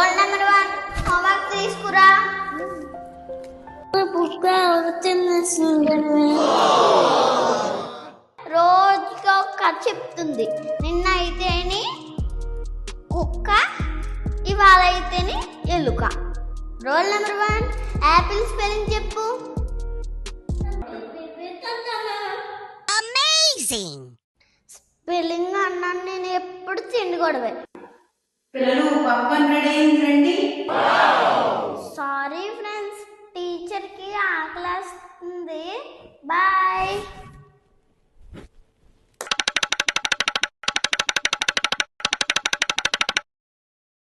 Roll number 1 homework తీసుకురా. రోజుకి ఒక కథ చెప్తుంది. నిన్న అయితేని కుక్క, ఇవాళ అయితేని ఎలుక. రోల్ నెంబర్ 1 యాపిల్ స్పెల్లింగ్ చెప్పు. స్పెల్లింగ్ అన్నాను నేను ఎప్పుడు తిండి గొడవే. పిల్లలు పాప్కార్న్ రెడీ అయిందండి. సారీ ఫ్రెండ్స్, టీచర్కి ఆకలేస్తుంది. బాయ్.